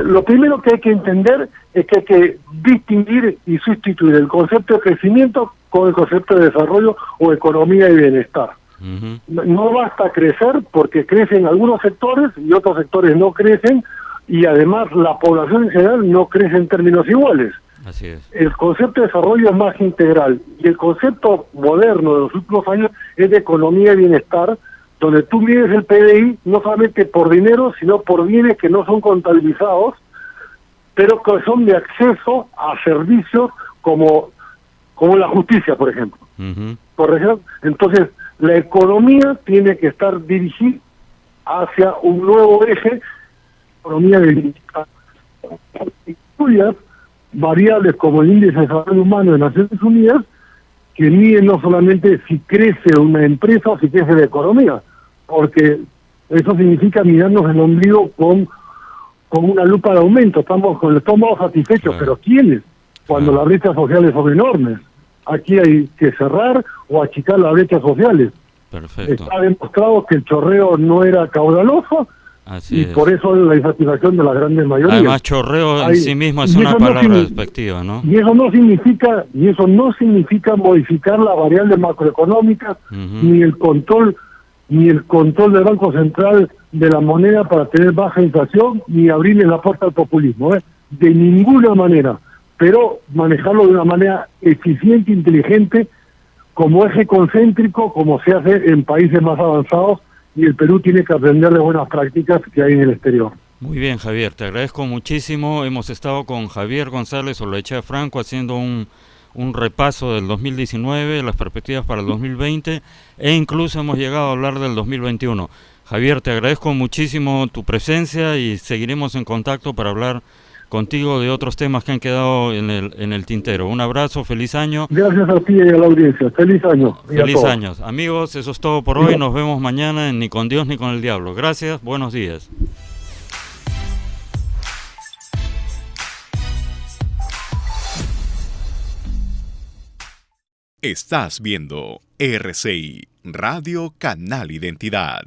Lo primero que hay que entender es que hay que distinguir y sustituir el concepto de crecimiento con el concepto de desarrollo o economía y bienestar. Uh-huh. No basta crecer porque crecen algunos sectores y otros sectores no crecen, y además la población en general no crece en términos iguales. Así es. El concepto de desarrollo es más integral y el concepto moderno de los últimos años es de economía y bienestar, donde tú mides el PDI no solamente por dinero, sino por bienes que no son contabilizados, pero que son de acceso a servicios como la justicia, por ejemplo. Uh-huh. Por ejemplo, entonces la economía tiene que estar dirigida hacia un nuevo eje, economía de bienestar, incluya variables como el índice de desarrollo humano de Naciones Unidas, que miden no solamente si crece una empresa o si crece la economía, porque eso significa mirarnos el ombligo con una lupa de aumento. Estamos con el estómago satisfechos, claro. Pero ¿quiénes? Cuando las brechas sociales son enormes. Aquí hay que cerrar o achicar las brechas sociales. Perfecto. Está demostrado que el chorreo no era caudaloso. Así y es. por eso la insatisfacción de las grandes mayorías. Además, chorreo en sí mismo es una palabra despectiva, ¿no? Y eso no significa modificar las variables macroeconómicas, Uh-huh. ni el control del Banco Central de la moneda para tener baja inflación, ni abrirle la puerta al populismo, de ninguna manera, pero manejarlo de una manera eficiente, inteligente, como eje concéntrico, como se hace en países más avanzados, y el Perú tiene que aprender de buenas prácticas que hay en el exterior. Muy bien, Javier, te agradezco muchísimo. Hemos estado con Javier González Olaechea Franco haciendo un repaso del 2019, las perspectivas para el 2020 e incluso hemos llegado a hablar del 2021. Javier, te agradezco muchísimo tu presencia y seguiremos en contacto para hablar contigo de otros temas que han quedado en el tintero. Un abrazo, feliz año. Gracias a ti y a la audiencia. Feliz año. Feliz año. Amigos, eso es todo por hoy. Nos vemos mañana en Ni con Dios ni con el Diablo. Gracias, buenos días. Estás viendo RCI, Radio Canal Identidad.